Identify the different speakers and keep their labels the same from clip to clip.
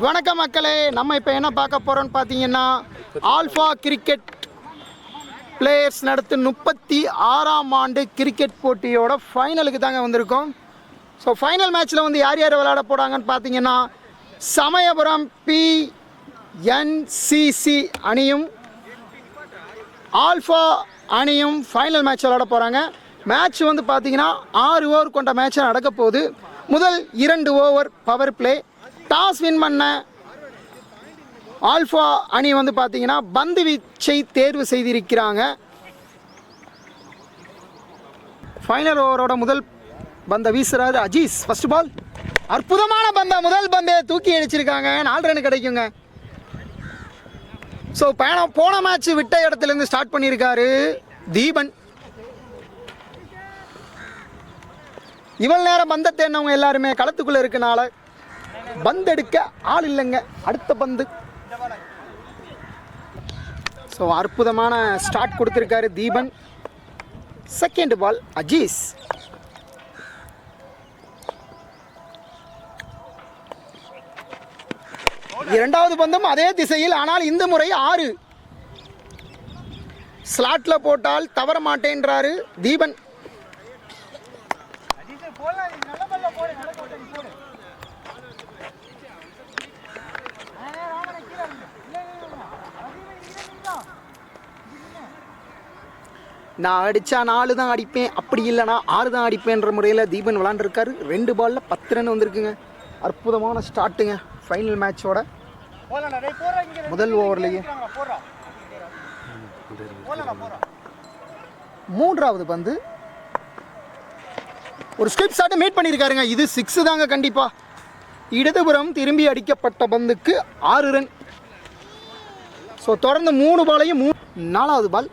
Speaker 1: வணக்கம் மக்களே, நம்ம இப்போ என்ன பார்க்க போகிறோம்னு பார்த்தீங்கன்னா ஆல்ஃபா கிரிக்கெட் பிளேயர்ஸ் நடத்தும் 36ஆம் ஆண்டு கிரிக்கெட் போட்டியோட ஃபைனலுக்கு தாங்க வந்திருக்கோம். ஸோ ஃபைனல் மேட்ச்சில் வந்து யார் யார் விளையாட போகிறாங்கன்னு பார்த்தீங்கன்னா சமயபுரம் PNCC அணியும் ஆல்ஃபா அணியும் ஃபைனல் மேட்ச் விளையாட போகிறாங்க. மேட்ச் வந்து பார்த்தீங்கன்னா 6 ஓவர் கொண்ட மேட்ச் நடக்க போகுது. முதல் 2 over power play. Toss win பண்ண ஆல்ஃபா அணி வந்து பார்த்தீங்கன்னா பந்து வீச்சை தேர்வு செய்திருக்கிறாங்க. ஃபைனல் ஓவரோட முதல் பந்தை வீசுறாரு அஜீஸ். ஃபர்ஸ்ட் பால் அற்புதமான பந்தை, முதல் பந்தை தூக்கி அடிச்சிருக்காங்க. 4 ரன் கிடைக்குங்க. ஸோ போன மேட்ச் விட்ட இடத்துலேருந்து ஸ்டார்ட் பண்ணியிருக்காரு தீபன். இவ்வளவு நேரம் பந்தை தேடினவங்க எல்லாருமே களத்துக்குள்ளே இருக்கனால பந்து எடுக்க ஆள் இல்லைங்க. அடுத்த பந்து. ஸோ அற்புதமான ஸ்டார்ட் கொடுத்துருக்காரு தீபன். Second ball Aziz. இரண்டாவது பந்தும் அதே திசையில், ஆனால் இந்த முறை 6 ஸ்லாட்ல போட்டால் தவற மாட்டேன்றாரு தீபன். நான் அடித்தா 4 தான் அடிப்பேன், அப்படி இல்லைனா 6 தான் அடிப்பேன்ற முறையில் தீபன் விளாண்டுருக்காரு. 2 பாலில் 10 ரன் வந்திருக்குங்க. அற்புதமான ஸ்டார்ட்டுங்க ஃபைனல் மேட்சோட முதல் ஓவர்லேயே. 3வது பந்து ஒரு ஸ்கிப் ஷாட்டை மீட் பண்ணியிருக்காருங்க. இது 6 தாங்க கண்டிப்பாக. இடதுபுறம் திரும்பி அடிக்கப்பட்ட பந்துக்கு 6 ரன். ஸோ தொடர்ந்து 3 பாலையும் 4வது பால்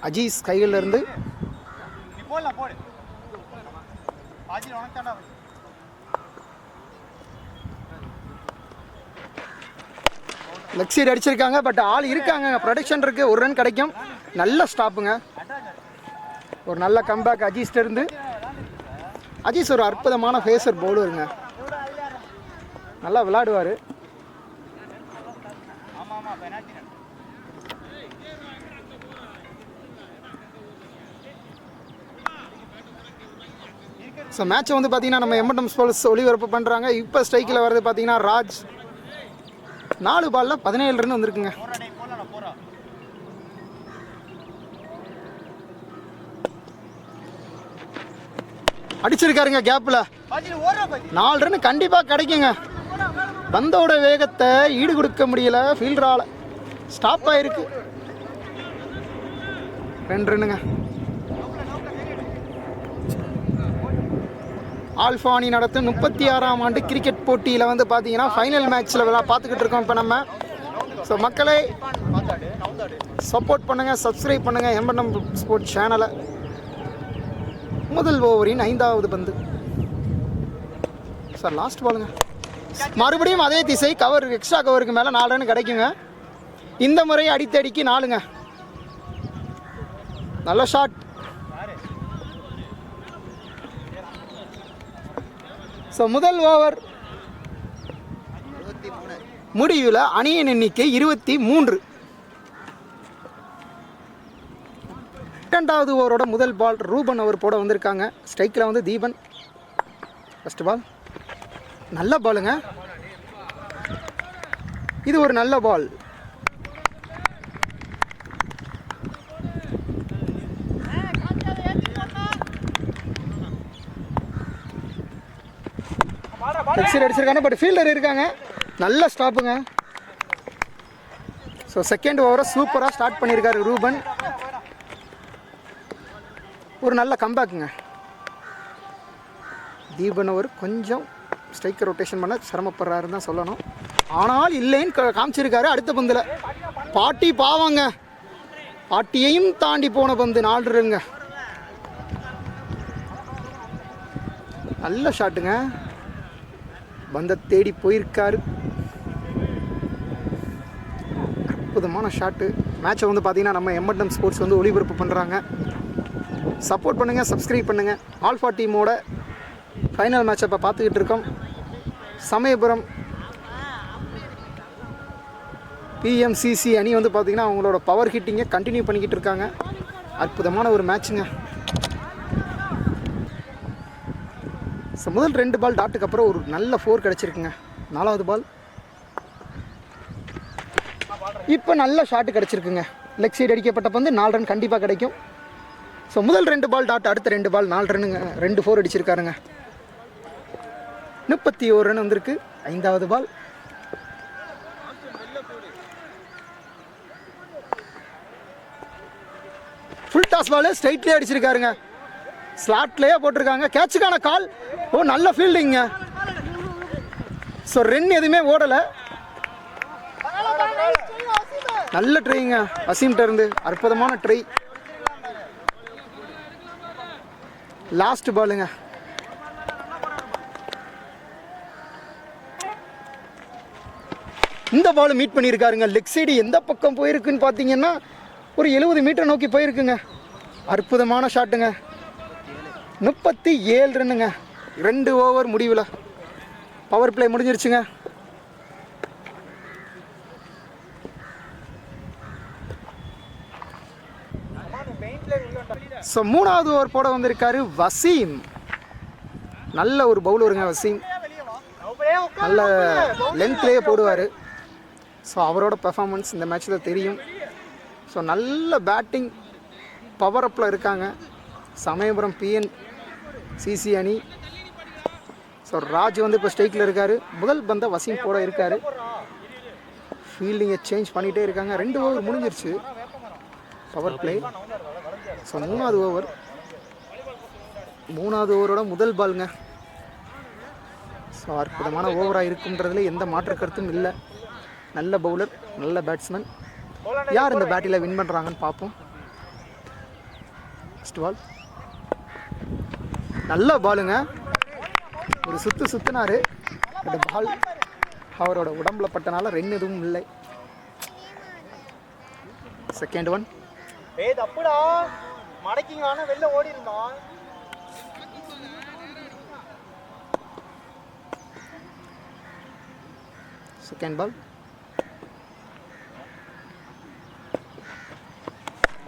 Speaker 1: அஜீஸ் கையில் இருந்து லெக் சைடு அடிச்சிருக்காங்க. பட் ஆள் இருக்காங்க, ப்ரொடக்ஷன் இருக்கு. 1 ரன் கிடைக்கும். நல்ல ஸ்டாப்புங்க. ஒரு நல்ல கம்பேக் அஜீஸ்ட இருந்து. அஜீஸ் ஒரு அற்புதமான ஃபேஸர் பவுலருங்க. நல்லா விளையாடுவார். ஸோ மேட்ச்சை வந்து பார்த்தீங்கன்னா நம்ம எம்என்எம் ஸ்போர்ட்ஸ் ஒளிபரப்பு பண்ணுறாங்க. இப்போ ஸ்ட்ரைக்கில் வர்றது பார்த்தீங்கன்னா ராஜ். 4 பாலில் 17 ரன் வந்திருக்குங்க. அடிச்சிருக்காருங்க கேப்பில். 4 ரன் கண்டிப்பாக கிடைக்குங்க. பந்தோட வேகத்தை ஈடு கொடுக்க முடியல ஃபீல்டரால். ஸ்டாப் ஆகிருக்கு. 2 ரன்னுங்க. ஆல்ஃபா அணி நடத்தும் 36ஆம் ஆண்டு கிரிக்கெட் போட்டியில் வந்து பார்த்தீங்கன்னா ஃபைனல் மேட்ச்சில் பார்த்துக்கிட்டு இருக்கோம் இப்போ நம்ம. ஸோ மக்களை சப்போர்ட் பண்ணுங்கள், சப்ஸ்கிரைப் பண்ணுங்கள் எம்என்எம் ஸ்போர்ட்ஸ் சேனலை. முதல் ஓவரின் 5வது பந்து. சார் லாஸ்ட் பாலுங்க. மறுபடியும் அதே திசை, கவர் எக்ஸ்ட்ரா கவருக்கு மேலே 4 ரன் கிடைக்குங்க. இந்த முறை அடித்தடிக்கு 4ங்க. நல்ல ஷாட். ஸோ முதல் ஓவர் முடிவில் அணியின் எண்ணிக்கை 23. 2வது ஓவரோட முதல் பால் ரூபன் அவர் போட வந்திருக்காங்க. ஸ்ட்ரைக்கில் வந்து தீபன். ஃபர்ஸ்ட் பால் நல்ல பாலுங்க. இது ஒரு நல்ல பால். எக்ஸிட் அடிச்சிருக்காங்க. பட் ஃபீல்டர் இருக்காங்க. நல்ல ஸ்டாப்புங்க. ஸோ செகண்ட் ஓவரை சூப்பராக ஸ்டார்ட் பண்ணியிருக்காரு ரூபன். ஒரு நல்ல கம்பேக்குங்க. தீபன் அவர் கொஞ்சம் ஸ்ட்ரைக்கர் ரொட்டேஷன் பண்ண சிரமப்படுறாருன்னு தான் சொல்லணும். ஆனால் இல்லைன்னு காமிச்சிருக்காரு. அடுத்த பந்தில் பாட்டி பாவங்க. பாட்டியையும் தாண்டி போன பந்து 4 ரன்ங்க. நல்ல ஷாட்டுங்க. பந்தை தேடி போயிருக்காரு. அற்புதமான ஷாட்டு. மேட்சை வந்து பார்த்தீங்கன்னா நம்ம எம்என்எம் ஸ்போர்ட்ஸ் வந்து ஒளிபரப்பு பண்ணுறாங்க. சப்போர்ட் பண்ணுங்கள், சப்ஸ்கிரைப் பண்ணுங்கள். ஆல்ஃபா டீமோட ஃபைனல் மேட்சை இப்போ பார்த்துக்கிட்டு இருக்கோம். சமயபுரம் பிஎம்சிசி அணி வந்து பார்த்திங்கன்னா அவங்களோட பவர் ஹிட்டிங்கை கண்டினியூ பண்ணிக்கிட்டு இருக்காங்க. அற்புதமான ஒரு மேட்சுங்க. ஸோ முதல் 2 பால் டாட்டுக்கு அப்புறம் ஒரு நல்ல 4 கிடச்சிருக்குங்க. 4வது பால் இப்போ நல்ல ஷாட்டு கிடச்சிருக்குங்க. லெக் சைடு அடிக்கப்பட்ட பந்து 4 ரன் கண்டிப்பாக கிடைக்கும். ஸோ முதல் 2 பால் டாட், அடுத்த 2 பால் 4 ரன்னுங்க. 2 4 அடிச்சிருக்காருங்க. 31 ரன் வந்திருக்கு. 5வது பால் ஃபுல் டாஸ் பால் ஸ்ட்ரைட்லேயே அடிச்சிருக்காருங்க. ஸ்லாட்லேயே போட்டிருக்காங்க. கேட்சுக்கான கால். ஓ நல்ல ஃபீல்டிங்க. ஸோ ரன் எதுவுமே ஓடலை. நல்ல ட்ரைங்க வசீம்கிட்ட இருந்து. அற்புதமான ட்ரை. லாஸ்ட் பாலுங்க. இந்த பால் மீட் பண்ணியிருக்காருங்க. லெக் சைடு எந்த பக்கம் போயிருக்குன்னு பார்த்தீங்கன்னா ஒரு 70 மீட்டர் நோக்கி போயிருக்குங்க. அற்புதமான ஷாட்டுங்க. 37 ரன்னுங்க. 2 ஓவர் முடிவில் பவர் பிளே முடிஞ்சிருச்சுங்க. ஸோ 3வது ஓவர் போட வந்திருக்காரு வசீம். நல்ல ஒரு பவுலருங்க வசீம். நல்ல லென்த்லேயே போடுவார். ஸோ அவரோட பெர்ஃபார்மன்ஸ் இந்த மேட்ச்சில் தெரியும். ஸோ நல்ல பேட்டிங் பவர் அப்பில் இருக்காங்க சமயபுரம் பிஎன்சிசி அணி. ஸோ ராஜ் வந்து இப்போ ஸ்ட்ரைக்கில் இருக்கார். முதல் பந்தை வசீம் போட இருக்கார். ஃபீல்டிங்கை சேஞ்ச் பண்ணிகிட்டே இருக்காங்க. 2 ஓவர் முடிஞ்சிருச்சு பவர் பிளே. ஸோ 3வது ஓவர். 3வது ஓவரோட முதல் பாலுங்க. ஸோ அற்புதமான ஓவராக இருக்குன்றதுல எந்த மாற்று கருத்தும் இல்லை. நல்ல பவுலர், நல்ல பேட்ஸ்மேன். யார் இந்த பேட்டில் வின் பண்ணுறாங்கன்னு பார்ப்போம். ஃபர்ஸ்ட் பால் நல்ல பாலுங்க. ஒரு சுற்றினார். அந்த பால் அவரோட உடம்புல பட்டனால ரன் எதுவும் இல்லை. Second one. Second ball.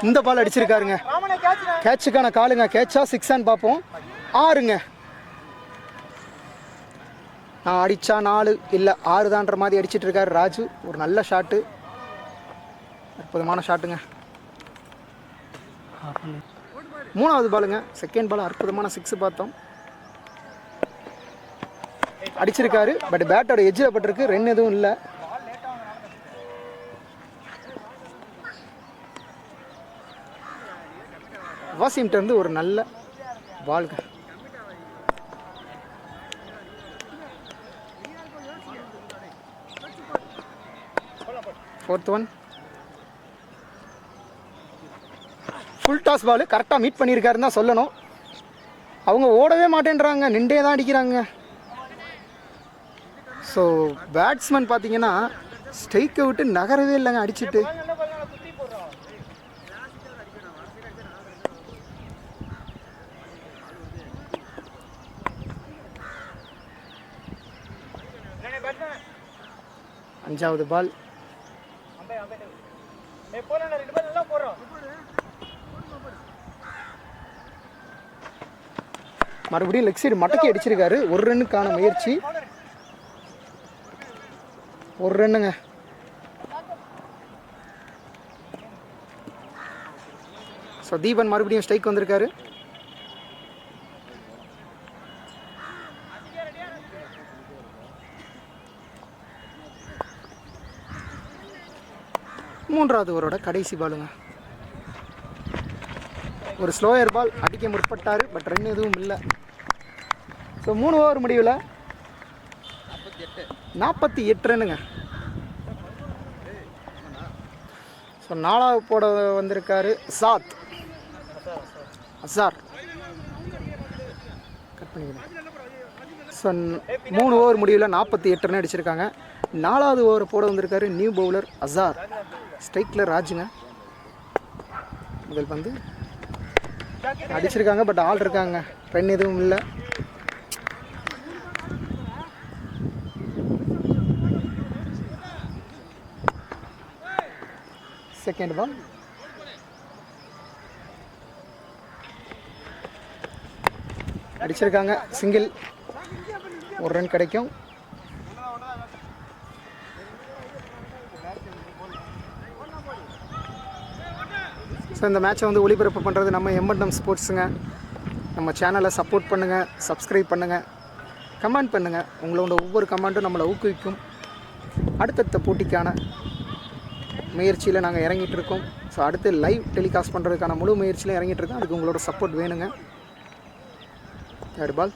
Speaker 1: இந்த பால் அடிச்சிருக்காருங்க. கேட்சுக்கான காலுங்க. கேட்சா 6 பார்ப்போம். 6ங்க. நான் அடித்தா 4 இல்லை 6 தான்ற மாதிரி அடிச்சிட்டு இருக்காரு ராஜு. ஒரு நல்ல ஷாட்டு. அற்புதமான ஷாட்டுங்க. 3வது பாலுங்க. செகண்ட் பால் அற்புதமான 6 பார்த்தோம். அடிச்சிருக்காரு. பட் பேட்டோட எஜ்ஜில் பட்டிருக்கு. ரன் எதுவும் இல்லை. வாசிம்கிட்ட இருந்து ஒரு நல்ல பால்க. Fourth one. Full toss ball கரெக்டாக மீட் பண்ணியிருக்காருன்னு தான் சொல்லணும். அவங்க ஓடவே மாட்டேன்றாங்க, நின்றே தான் அடிக்கிறாங்க. ஸோ பேட்ஸ்மேன் பார்த்தீங்கன்னா ஸ்ட்ரைக்கை விட்டு நகரவே இல்லைங்க அடிச்சுட்டு. அஞ்சாவது பால். மறுபடியும் லெக் சைடு மடக்கி அடிச்சிருக்காரு. 1 ரன்னுக்கான முயற்சி. 1 ரன்னுங்க. ஸோ தீபன் மறுபடியும் ஸ்ட்ரைக் வந்திருக்காரு. மூன்றாவது ஓவரோட கடைசி பாலுங்க. ஒரு ஸ்லோயர் பால் அடிக்க முற்பட்டார். பட் ரன் எதுவும் இல்லை. ஸோ 3 ஓவர் முடிவில் 48 ரன்னுங்க. ஸோ 4வது போட வந்திருக்காரு அசார். கட் பண்ணிக்கிறேன். ஸோ 3 ஓவர் முடிவில் 48 ரன் அடிச்சிருக்காங்க. 4வது ஓவர் போட வந்திருக்காரு நியூ பவுலர் அசார். ஸ்ட்ரைக்கில் ராஜுங்க. முதல் பந்து அடிச்சிருக்காங்க. பட் ஆள் இருக்காங்க. ரன் எதுவும் இல்லை. Second ball. அடிச்சிருக்காங்க, சிங்கிள், ஒரு ரன் கிடைக்கும். ஸோ இந்த மேட்சை வந்து ஒளிபரப்பு பண்ணுறது நம்ம எம்என்எம் ஸ்போர்ட்ஸுங்க. நம்ம சேனலை சப்போர்ட் பண்ணுங்கள், சப்ஸ்கிரைப் பண்ணுங்கள், கமெண்ட் பண்ணுங்கள். உங்களோட ஒவ்வொரு கமெண்ட்டும் நம்மளை ஊக்குவிக்கும். அடுத்தடுத்த போட்டிக்கான முயற்சியில் நாங்கள் இறங்கிட்டு இருக்கோம். ஸோ அடுத்து லைவ் டெலிகாஸ்ட் பண்ணுறதுக்கான முழு முயற்சியில் இறங்கிட்டு இருக்கோம். அதுக்கு உங்களோட சப்போர்ட் வேணுங்க. தேர்ட் பால்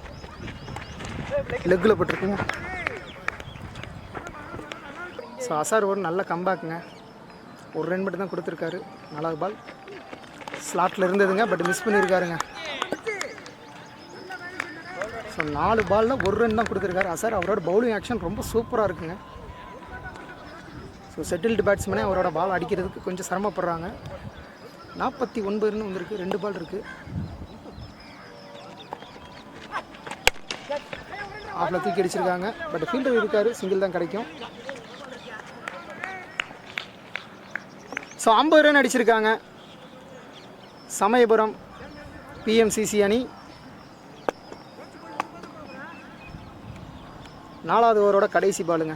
Speaker 1: லெக்கில் போட்டிருக்குங்க. ஸோ அசார் ஒரு நல்ல கம்பேக்குங்க. ஒரு ரன் மட்டும் தான் கொடுத்துருக்காரு. 4வது பால் ஸ்லாட்டில் இருந்ததுங்க, பட் மிஸ் பண்ணியிருக்காருங்க. ஸோ 4 பாலில் ஒரு ரன் தான் கொடுத்துருக்காரு அசார். அவரோட பவுலிங் ஆக்ஷன் ரொம்ப சூப்பராக இருக்குங்க. ஸோ செட்டில்டு பேட்ஸ்மேனே அவரோட பால் அடிக்கிறதுக்கு கொஞ்சம் சிரமப்படுறாங்க. 49 ரன் வந்திருக்கு, 2 பால் இருக்குது. ஆஃபில் தூக்கி அடிச்சிருக்காங்க, பட் ஃபீல்டர் இருக்காரு, சிங்கிள் தான் கிடைக்கும். ஸோ 50 ரன் அடிச்சிருக்காங்க சமயபுரம் பிஎம்சிசி அணி. 4வது ஓவரோட கடைசி பாலுங்க.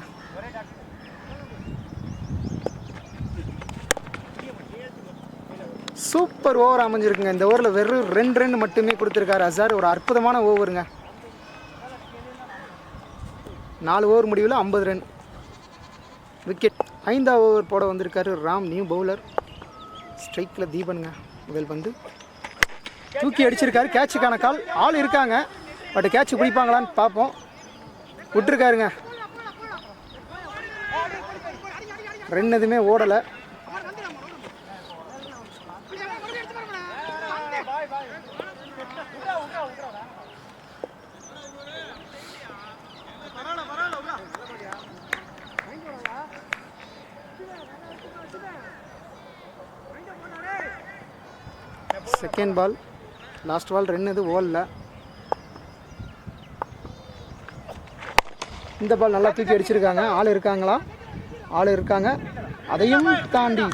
Speaker 1: சூப்பர் ஓவர் அமைஞ்சிருக்குங்க. இந்த ஓவரில் வெறும் 2 ரன் மட்டுமே கொடுத்துருக்காரு அசார். ஒரு அற்புதமான ஓவருங்க. 4 ஓவர் முடிவில் 50 ரன், விக்கெட். 5வது ஓவர் போட வந்திருக்காரு ராம், நியூ பவுலர். ஸ்ட்ரைக்கில் தீபனுங்க. முதல் பந்து தூக்கி அடிச்சிருக்காரு, கேட்சுக்கான கால். ஆள் இருக்காங்க, பட் கேட்ச் பிடிப்பாங்களான்னு பார்ப்போம். விட்டுருக்காருங்க. ரன் எதுவுமே ஓடலை. Second ball, last ball, run எதுவும் ஓடல. இந்த பால் நல்லா தூக்கி அடிச்சிருக்காங்க. ஆள் இருக்காங்களா? ஆள் இருக்காங்க. அதையும் தாண்டி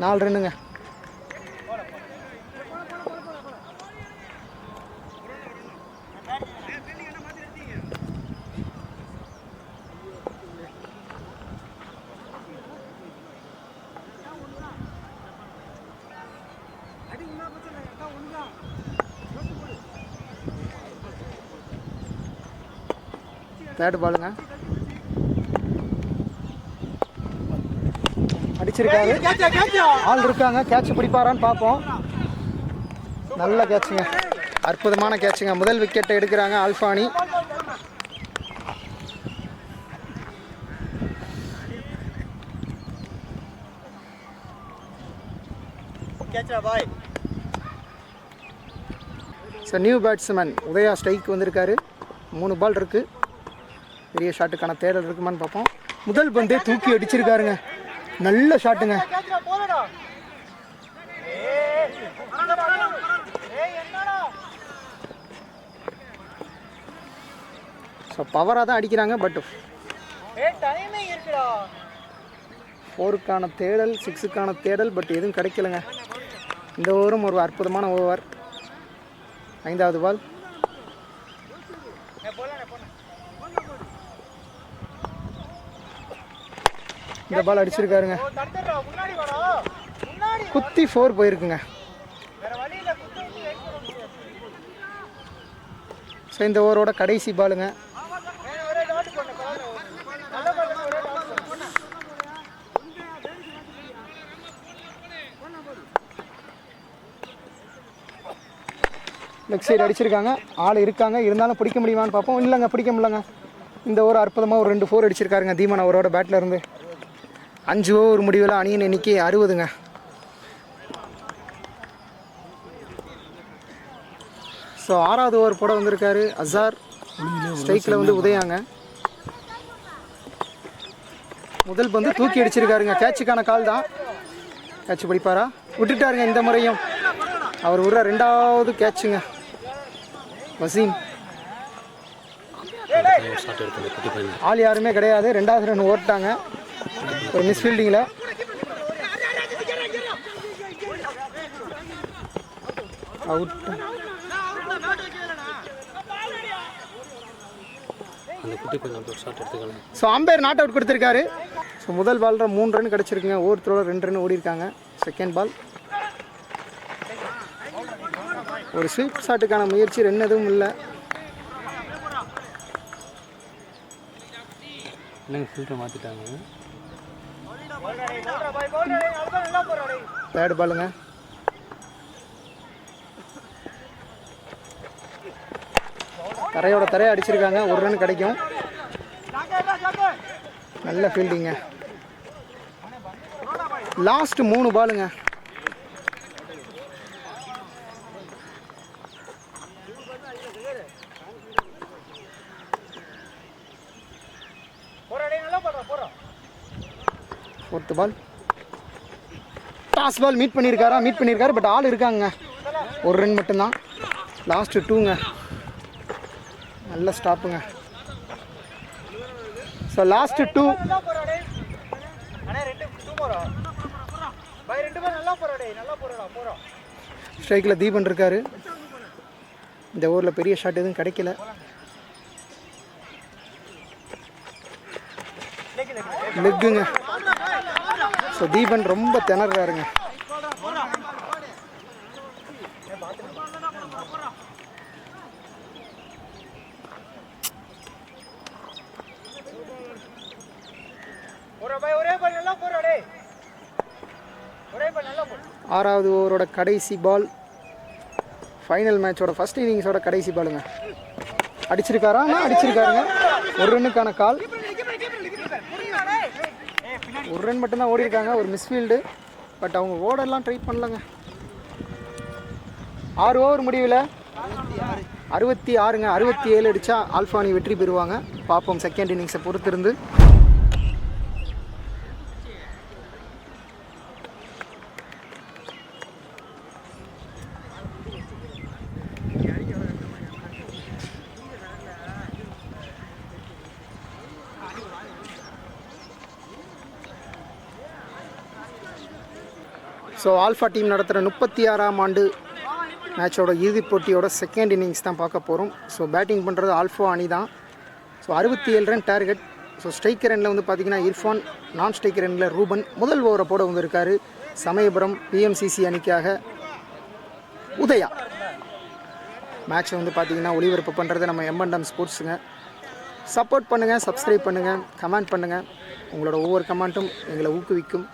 Speaker 1: 4 ரன்னுங்க. தேர்ட் பாலுங்க. அடிச்சிருக்காரு, ஆள் இருக்காங்க. கேட்ச் பிடிப்பாரான்னு பார்ப்போம். நல்ல கேட்சுங்க, அற்புதமான கேட்சுங்க. முதல் விக்கெட்டை எடுக்கிறாங்க ஆல்ஃபானி. So new batsman Udaya strike வந்திருக்காரு. 3 பால் இருக்குது. பெரிய ஷாட்டுக்கான தேடல் இருக்குமான்னு பார்ப்போம். முதல் பந்தே தூக்கி அடிச்சிருக்காருங்க. நல்ல ஷாட்டுங்க. ஸோ பவராக தான் அடிக்கிறாங்க, பட் 4க்கான தேடல், 6க்கான தேடல், பட் எதுவும் கிடைக்கலங்க. இந்த ஓவரும் ஒரு அற்புதமான ஓவர். 5வது பால். இந்த பால் அடிச்சிருக்காருங்க. குத்தி 4 போயிருக்குங்க. ஸோ இந்த ஓவரோட கடைசி பாலுங்க. லெக் சைடு அடிச்சிருக்காங்க. ஆள் இருக்காங்க, இருந்தாலும் பிடிக்க முடியுமான்னு பார்ப்போம். இல்லைங்க, பிடிக்க முடியலங்க. இந்த ஓவர் அற்புதமாக ஒரு 2 4 அடிச்சிருக்காருங்க தீமன் அவரோட பேட்டில் இருந்து. 5 ஓவர் முடிவில் அணியின் எண்ணிக்கை 60ங்க. ஸோ 6வது ஓவர் போட வந்திருக்காரு அசார். ஸ்ட்ரைக்கில் வந்து உதயாங்க. முதல் பந்து தூக்கி அடிச்சிருக்காருங்க. கேட்சுக்கான கால் தான். கேட்ச் பிடிப்பாரா? விட்டுட்டாருங்க. இந்த முறையும் அவர் விடுற 2வது கேட்சுங்க. வசீம் ஆள் யாருமே கிடையாது. 2வது ரன் ஓட்டாங்க ஒரு மிஸ்ஃபீல்டிங்கில். Out. So umpire not out கொடுத்துருக்காரு. ஸோ முதல் பாலில் 3 ரன் கிடச்சிருக்குங்க. ஓவர் த்ரோவில் 2 ரன் ஓடி இருக்காங்க. செகண்ட் பால் ஒரு ஸ்வீப் ஷாட்டுக்கான முயற்சி, ரன் எதுவும் இல்லை. ஃபில்டர் மாற்றிட்டாங்க. தேர்ட் பாலுங்க. தரையோட தரையை அடிச்சிருக்காங்க. 1 ரன் கிடைக்கும். நல்ல ஃபீல்டிங்க. லாஸ்ட் 3 பாலுங்க. Fourth ball toss ball meet பண்ணியிருக்காரு. பட் ஆள் இருக்காங்க. 1 ரன் மட்டும்தான். லாஸ்ட்டு 2ங்க. நல்ல ஸ்டாப்புங்க. So last 2. ஸ்ட்ரைக்கில் தீபன் இருக்காரு. இந்த ஓவரில் பெரிய ஷாட் எதுவும் கிடைக்கல. லெக்குங்க. ஸோ தீபன் ரொம்ப திணறாருங்க. ஆறாவது ஓவரோட கடைசி பால். ஃபைனல் மேட்சோட ஃபர்ஸ்ட் இன்னிங்ஸோட கடைசி பாலுங்க. அடிச்சிருக்காருங்க. 1 ரன்னுக்கான கால். 1 ரன் மட்டும்தான் ஓடி இருக்காங்க. ஒரு மிஸ்ஃபீல்டு. பட் அவங்க ஓடெல்லாம் ட்ரை பண்ணலங்க. 6 ஓவர் முடிவில் 66ங்க. 67 அடித்தா ஆல்ஃபானி வெற்றி பெறுவாங்க. பார்ப்போம் செகண்ட் இன்னிங்ஸை பொறுத்திருந்து. ஸோ ஆல்ஃபா டீம் நடத்துகிற 36ஆம் ஆண்டு மேட்சோட இறுதிப் போட்டியோட செகண்ட் இன்னிங்ஸ் தான் பார்க்க போகிறோம். ஸோ பேட்டிங் பண்ணுறது ஆல்ஃபா அணி தான். So 67 run target. So striker Ranil வந்து பார்த்திங்கன்னா இர்ஃபான், நான் ஸ்ட்ரைக்கர் ரனில் ரூபன். முதல் ஓவரை போட வந்திருக்காரு. சமயபுரம் பிஎம்சிசி அணிக்காக உதயா. மேட்ச்சை வந்து பார்த்திங்கன்னா ஒளிபரப்பு பண்ணுறது நம்ம M&M ஸ்போர்ட்ஸுங்க. சப்போர்ட் பண்ணுங்கள், சப்ஸ்கிரைப் பண்ணுங்கள், கமெண்ட் பண்ணுங்கள். உங்களோட ஒவ்வொரு கமெண்ட்டும் எங்களை ஊக்குவிக்கும்.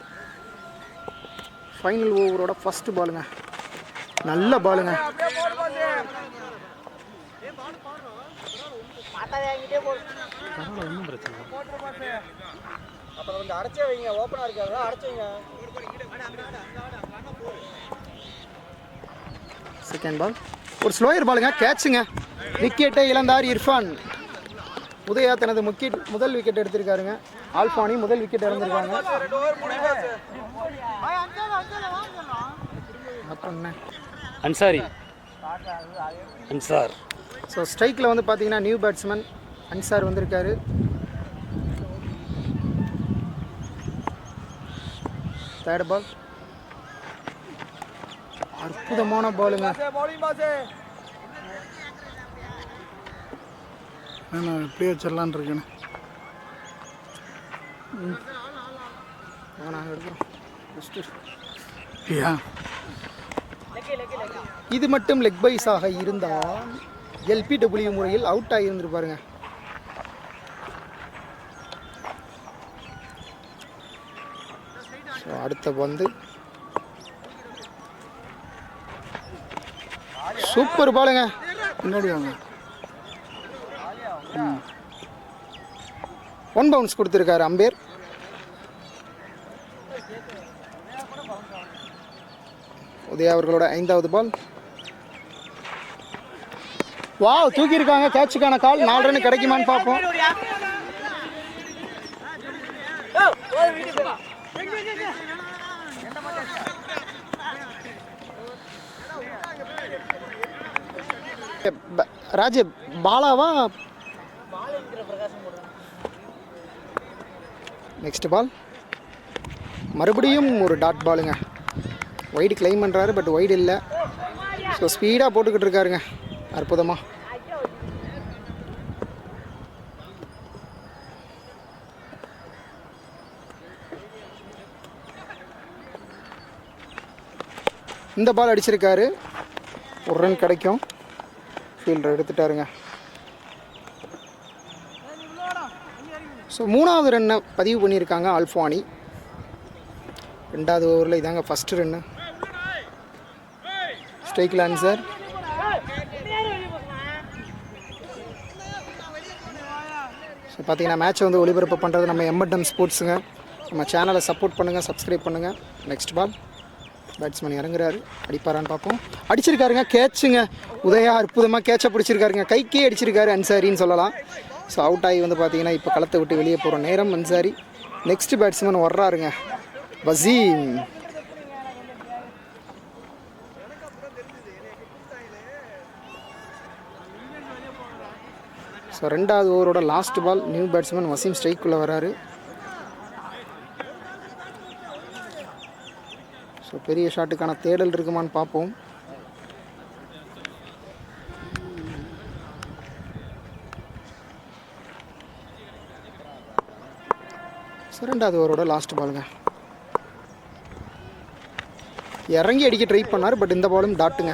Speaker 1: ஃபைனல் ஓவரோட ஃபஸ்ட்டு பாலுங்க. நல்ல பாலுங்க. ஒன்றும் பிரச்சனை. செகண்ட் பால் ஒரு ஸ்லோயர் பாலுங்க. கேட்சுங்க. விக்கெட்டை இழந்தார் இர்ஃபான். உதயா தனது முதல் விக்கெட் எடுத்திருக்காருங்க. ஆல்ஃபானி முதல் விக்கெட் இழந்திருக்காங்க. அன்சார். ஸோ ஸ்ட்ரைக்கில் வந்து பார்த்தீங்கன்னா நியூ பேட்ஸ்மேன் அன்சார் வந்திருக்காரு. தேர்ட் பால் அற்புதமான பாலுங்க. நான் இப்படியே வச்சிடலான் இருக்கேன். நாங்கள் எடுக்கிறோம். இது மட்டும் லெக் பைஸாக இருந்தால் LPW முறையில் அவுட் ஆகியிருந்துருப்பாருங்க. அடுத்த பந்து சூப்பர் பாலுங்க. பின்னாடி வாங்க. 1 பவுன்ஸ் கொடுத்துருக்காரு அம்பேர். உதயா அவர்களோட 5வது பால். வாவ், தூக்கியிருக்காங்க. கேட்சுக்கான கால். 4 ரன் கிடைக்குமான்னு பார்ப்போம். ராஜு பாலாவா? நெக்ஸ்ட் பால் மறுபடியும் ஒரு டாட் பாலுங்க. வைடு கிளைம் பண்ணுறாரு. பட் வைடு இல்லை. ஸோ ஸ்பீடாக போட்டுக்கிட்டு இருக்காருங்க அற்புதமாக. இந்த பால் அடிச்சிருக்காரு, ஒரு ரன் கிடைக்கும். ஃபீல்டர் எடுத்துட்டாருங்க. ஸோ 3வது ரன்னை பதிவு பண்ணியிருக்காங்க ஆல்ஃபானி. 2வது ஓவரில் இதாங்க ஃபஸ்ட்டு ரன்னு. ஸ்ட்ரைக்கில் ஆன்சர். ஸோ பார்த்தீங்கன்னா மேட்சை வந்து ஒளிபரப்பு பண்ணுறது நம்ம M&M ஸ்போர்ட்ஸுங்க. நம்ம சேனலை சப்போர்ட் பண்ணுங்கள், சப்ஸ்கிரைப் பண்ணுங்கள். நெக்ஸ்ட் பால் பேட்ஸ்மேன் இறங்குறாரு, அடிப்பாரான்னு பார்ப்போம். அடிச்சிருக்காருங்க, கேட்சுங்க. உதயா அற்புதமாக கேட்சை பிடிச்சிருக்காருங்க, கைக்கே அடிச்சிருக்காரு அன்சாரின்னு சொல்லலாம். ஸோ அவுட் ஆகி வந்து பார்த்தீங்கன்னா இப்போ களத்தை விட்டு வெளியே போகிற நேரம் அன்சாரி. நெக்ஸ்ட் பேட்ஸ்மேன் வர்றாருங்க, வசீம். ஸோ 2வது ஓவரோட last ball. New batsman Waseem ஸ்ட்ரைக்குள்ளே வராரு. ஸோ பெரிய ஷாட்டுக்கான தேடல் இருக்குமான்னு பார்ப்போம். ஸோ 2வது ஓவரோட லாஸ்ட் பாலுங்க. இறங்கி அடிக்க ட்ரை பண்ணார், பட் இந்த பாலும் டாட்டுங்க.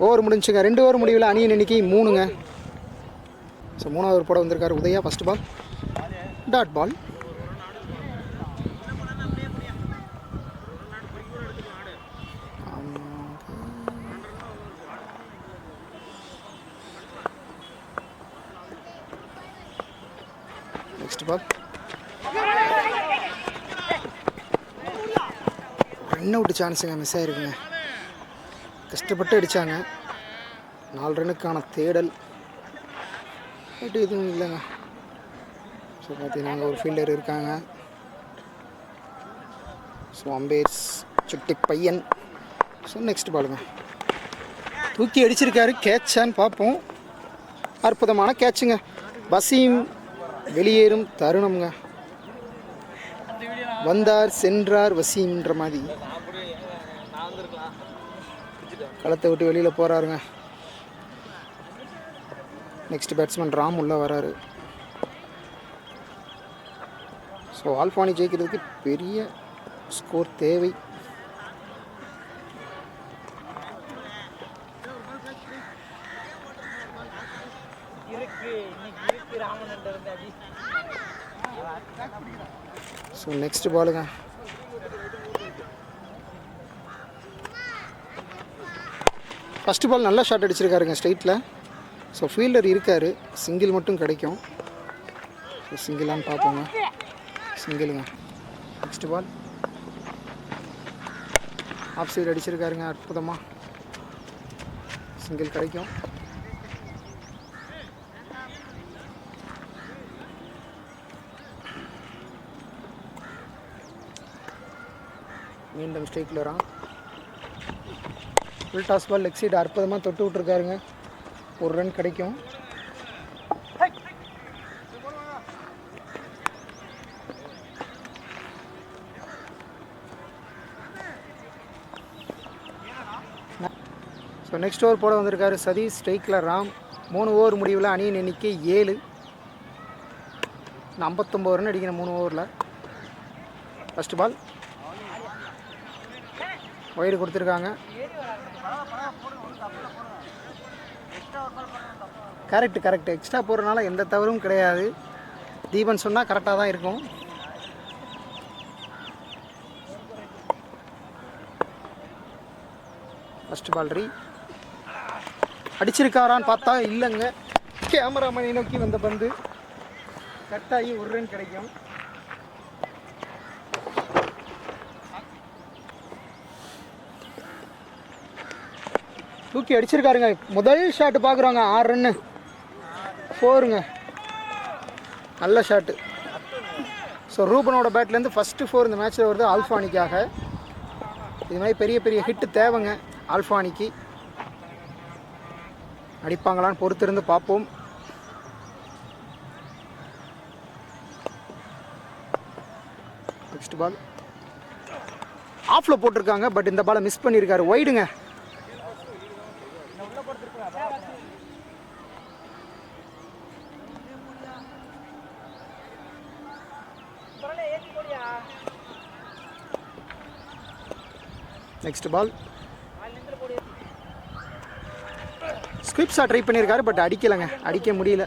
Speaker 1: ஓவர் முடிஞ்சுங்க. 2 ஓவர் முடிவில் அணியின் எண்ணிக்கை 3ங்க. ஸோ 3வது ஓவர் போட வந்திருக்காரு Udaya. First ball dot ball. Next ball run out சான்ஸுங்க, மிஸ் ஆகிருக்குங்க. கஷ்டப்பட்டு அடித்தாங்க. 4 ரன்னுக்கான தேடல், பட் எதுவும் இல்லைங்க. ஸோ பார்த்தீங்கன்னா அங்கே ஒரு ஃபீல்டர் இருக்காங்க. ஸோ அம்பேர்ஸ் சுட்டி பையன். ஸோ நெக்ஸ்ட் பாலுங்க, தூக்கி அடிச்சிருக்காரு, கேட்சான்னு பார்ப்போம். அற்புதமான கேட்சுங்க. வசீம் வெளியேறும் தருணம்ங்க. வந்தார் சென்றார் வசீம்ன்ற மாதிரி களத்தை விட்டு வெளியில் போகிறாருங்க. நெக்ஸ்ட் பேட்ஸ்மேன் ராம் உள்ளே வராரு. ஸோ ஆல்ஃபானி ஜெயிக்கிறதுக்கு பெரிய ஸ்கோர் தேவை. ஸோ நெக்ஸ்ட் பாலுங்க, ஃபஸ்ட்டு பால் நல்ல ஷாட் அடிச்சிருக்காருங்க ஸ்ட்ரைட்டில். ஸோ ஃபீல்டர் இருக்கார், சிங்கிள் மட்டும் கிடைக்கும். ஸோ சிங்கிளான்னு பார்ப்போங்க. சிங்கிளுங்க. நெக்ஸ்ட் பால் ஆஃப் சைடு அடிச்சிருக்காருங்க, அற்புதமாக சிங்கிள் கிடைக்கும். மீண்டும் ஸ்ட்ரைக்கில் வரான். Full toss ball leg side அற்புதமாக தொட்டு விட்ருக்காருங்க, ஒரு ரன் கிடைக்கும். ஸோ நெக்ஸ்ட் ஓவர் போட வந்திருக்காரு சதீஷ், ஸ்ட்ரைக்கில் ராம். 3 ஓவர் முடிவில் அணியின் எண்ணிக்கை 7. 59 ரன் அடிக்கிற 3 ஓவரில். ஃபஸ்ட்டு பால் ஒய்டு கொடுத்துருக்காங்க. கரெக்ட் எக்ஸ்ட்ரா போடுறதுனால எந்த தவறும் கிடையாது. தீபன் சொன்னால் கரெக்டாக தான் இருக்கும். ஃபஸ்ட் பால் அடிச்சிருக்காரான்னு பார்த்தா இல்லைங்க. கேமராமேனை நோக்கி வந்த பந்து கட்டாகி ஒரு ரன் கிடைக்கும். தூக்கி அடிச்சிருக்காருங்க. முதல் ஷாட்டு பார்க்குறோங்க, 6 ரன்னு 4ங்க. நல்ல ஷாட்டு. ஸோ ரூபனோட பேட்லேருந்து ஃபஸ்ட்டு 4 இந்த மேட்ச்சில் வருது ஆல்ஃபானிக்காக. இது மாதிரி பெரிய பெரிய ஹிட்டு தேவைங்க ஆல்ஃபானிக்கு. அடிப்பாங்களான்னு பொறுத்திருந்து பார்ப்போம். நெக்ஸ்ட் பால் ஆஃபில் போட்டிருக்காங்க, பட் இந்த பாலை மிஸ் பண்ணியிருக்காரு. ஒய்டுங்க. Next ball. Squib shot try பண்ணியிருக்காரு, பட் அடிக்கலைங்க, அடிக்க முடியல.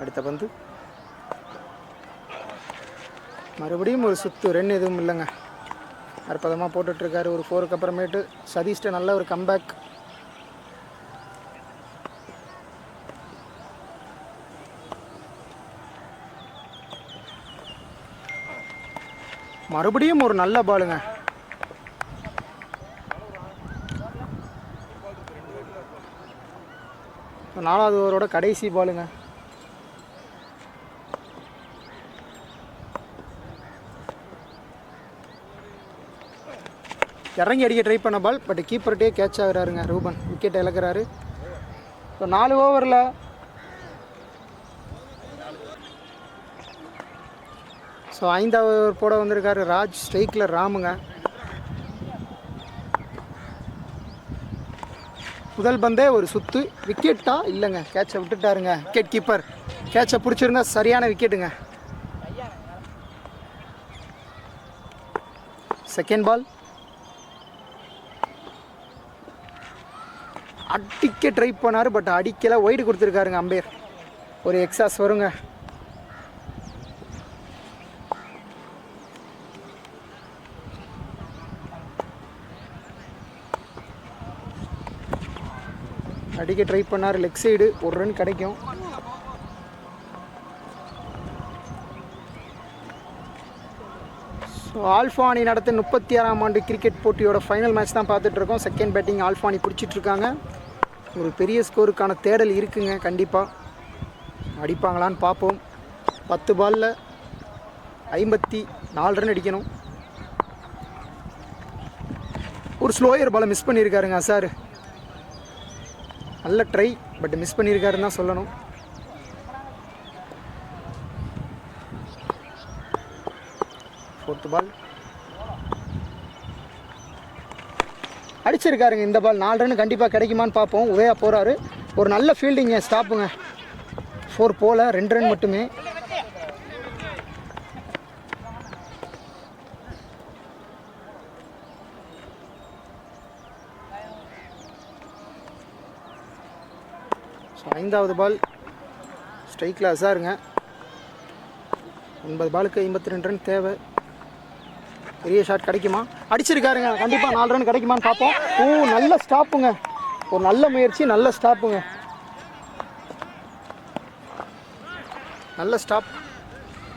Speaker 1: அடுத்த பந்து மறுபடியும் ஒரு சுத்து, ரன் எதுவும் இல்லைங்க. அற்புதமாக போட்டுட்ருக்காரு. ஒரு 4க்கு அப்புறமேட்டு சதீஷ்ட நல்ல ஒரு கம்பேக். மறுபடியும் ஒரு நல்ல பாலுங்க. நாலாவது ஓவரோட கடைசி பாலுங்க. இறங்கி அடிக்க ட்ரை பண்ண பால், பட் கீப்பர்கிட்டே கேட்ச் ஆகுறாருங்க. ரூபன் விக்கெட்டை இழக்கிறாரு. ஸோ 4 ஓவரில் ஸோ 5வது ஓவர் போட வந்திருக்காரு ராஜ். ஸ்ட்ரைக்கில் ராமுங்க. முதல் பந்தே ஒரு சுத்து. விக்கெட்டா இல்லைங்க, கேட்சை விட்டுட்டாருங்க. விக்கெட் கீப்பர் கேட்சை பிடிச்சிருந்தா சரியான விக்கெட்டுங்க. Second ball. அடிக்க ட்ரை பண்ணார், பட் அடிக்கலை. ஒய்டு கொடுத்துருக்காருங்க அம்பையர். ஒரு எக்ஸாஸ் வருங்க. அடிக்க ட்ரை பண்ணார், லெக் சைடு. ஒரு ரன் கிடைக்கும். ஸோ ஆல்ஃபானி நடத்த 36ஆம் ஆண்டு கிரிக்கெட் போட்டியோட ஃபைனல் மேட்ச் தான் பார்த்துட்ருக்கோம். செகண்ட் பேட்டிங் ஆல்ஃபானி பிடிச்சிட்ருக்காங்க. ஒரு பெரிய ஸ்கோருக்கான தேடல் இருக்குங்க. கண்டிப்பாக அடிப்பாங்களான்னு பார்ப்போம். 10 பாலில் 54 ரன் அடிக்கணும். ஒரு ஸ்லோயர் பாலை மிஸ் பண்ணியிருக்காருங்க சார். நல்ல ட்ரை, பட் மிஸ் பண்ணியிருக்காருன்னு தான் சொல்லணும். ஃபோர்த் பால் அடிச்சிருக்காருங்க. இந்த பால் 4 ரன் கண்டிப்பாக கிடைக்குமான்னு பார்ப்போம். உதயா போகிறாரு. ஒரு நல்ல ஃபீல்டிங்க, ஸ்டாப்புங்க. 4 போல 2 ரன் மட்டுமே. ஸோ 5வது பால் ஸ்ட்ரைக்கில் அசாருங்க. 9 பாலுக்கு 52 ரன் தேவை. பெரிய ஷாட் கிடைக்குமா? அடிச்சிருக்காருங்க. கண்டிப்பாக 4 ரன் கிடைக்குமான்னு பார்ப்போம். நல்ல ஸ்டாப்புங்க. ஒரு நல்ல முயற்சி, நல்ல ஸ்டாப்புங்க. நல்ல ஸ்டாப்.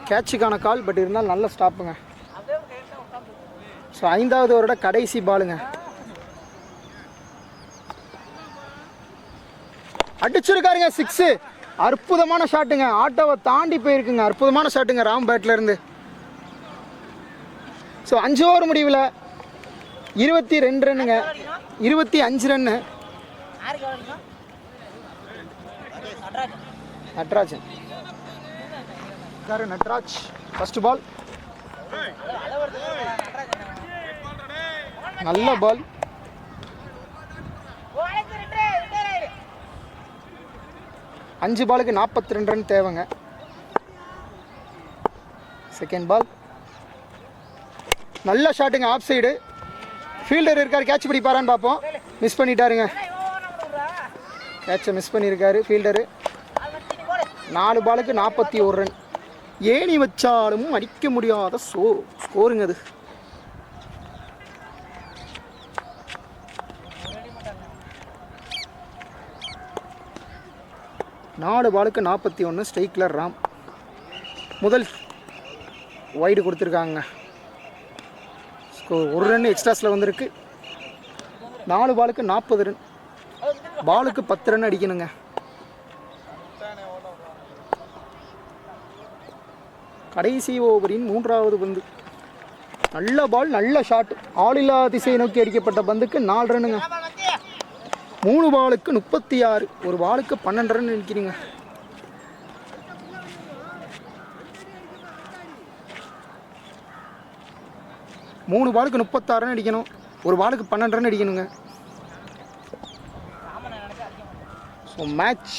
Speaker 1: கேட்சுக்கான கால், பட் இருந்தாலும் நல்ல ஸ்டாப்புங்க. ஸோ 5வது ஓவரோட கடைசி பாலுங்க. அடிச்சிருக்காருங்க 6. அற்புதமான ஷாட்டுங்க. ஆட்டோவை தாண்டி போயிருக்குங்க. அற்புதமான ஷாட்டுங்க ராம் பேட்லேருந்து. ஸோ 5 ஓவர் முடிவில் 22 ரன்னுங்க. 25 run. Natarajan Natraj first ball. நல்ல பால். அஞ்சு பாலுக்கு 42 ரன் தேவைங்க. Second ball. நல்ல ஷாட்டுங்க, ஆஃப் சைடு. ஃபீல்டர் இருக்கார், கேட்ச் பிடிப்பாரான்னு பார்ப்போம். மிஸ் பண்ணிட்டாருங்க. கேட்சை மிஸ் பண்ணியிருக்காரு ஃபீல்டரு. 4 பாலுக்கு 41 ரன். ஏணி வச்சாலும் அடிக்க முடியாத ஸ்கோருங்க அது. நாலு பாலுக்கு 41. ஸ்ட்ரைக்கில் ராம். முதல் வைடு கொடுத்துருக்காங்க. ஒரு ரன் எக்ஸ்ட்ராஸில் வந்திருக்கு. 4 பாலுக்கு 40 ரன். பாலுக்கு 10 ரன் அடிக்கணுங்க. கடைசி ஓவரின் 3வது பந்து. நல்ல பால், நல்ல ஷாட். ஆளில்லா திசையை நோக்கி அடிக்கப்பட்ட பந்துக்கு 4 ரன்னுங்க. 3 பாலுக்கு 36. ஒரு பாலுக்கு 12 ரன் நிற்கிறீங்க. மூணு பாலுக்கு 36 ரன் அடிக்கணும். ஒரு பாலுக்கு 12 ரன் அடிக்கணுங்க. ஸோ மேட்ச்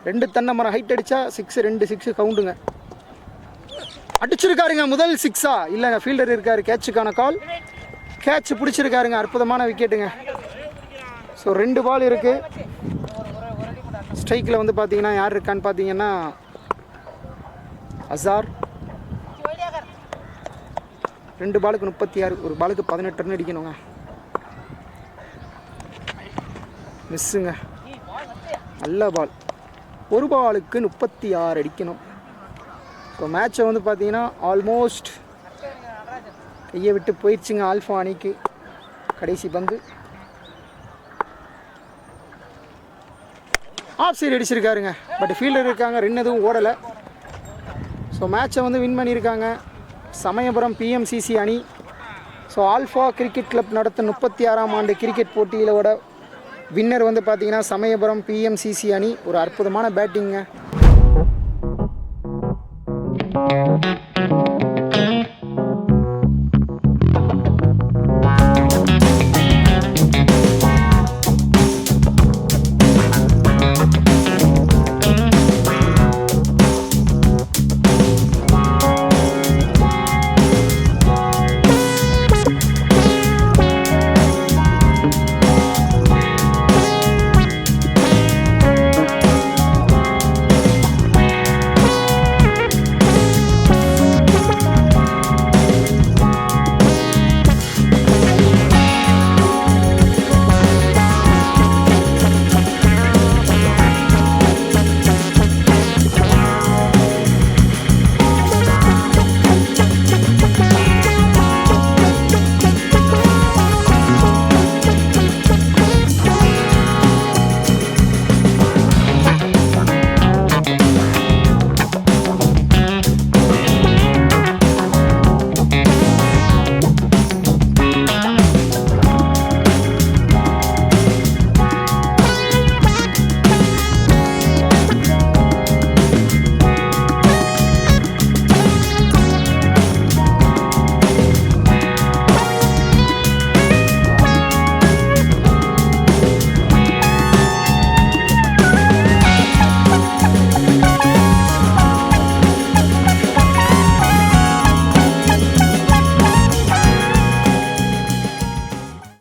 Speaker 1: 2 தென்னை மரம் ஹைட் அடித்தா 6 2 6 கவுண்டுங்க. அடிச்சிருக்காருங்க முதல் 6ஆ இல்லைங்க, ஃபீல்டர் இருக்கார். கேட்சுக்கான கால், கேட்ச் பிடிச்சிருக்காருங்க. அற்புதமான விக்கெட்டுங்க. ஸோ 2 பால் இருக்குது. ஸ்ட்ரைக்கில் வந்து பார்த்தீங்கன்னா யார் இருக்கான்னு பார்த்தீங்கன்னா அசார். 2 பாலுக்கு 36, ஒரு பாலுக்கு 18 ரன் அடிக்கணுங்க. மிஸ்ஸுங்க, நல்ல பால். ஒரு பாலுக்கு 36 அடிக்கணும். ஸோ மேட்சை வந்து பார்த்தீங்கன்னா ஆல்மோஸ்ட் கையை விட்டு போயிடுச்சுங்க ஆல்ஃபா அணிக்கு. கடைசி பந்து ஆஃப் சைடு அடிச்சிருக்காருங்க. பட் ஃபீல்டர் இருக்காங்க, ரன் எதுவும் ஓடலை. ஸோ மேட்சை வந்து வின் பண்ணியிருக்காங்க சமயபுரம் பிஎம்சிசி அணி. ஸோ ஆல்ஃபா கிரிக்கெட் கிளப் நடத்தும் 36ஆம் ஆண்டு கிரிக்கெட் போட்டியிலோட வின்னர் வந்து பார்த்தீங்கன்னா சமயபுரம் பிஎம்சிசி அணி. ஒரு அற்புதமான பேட்டிங்க.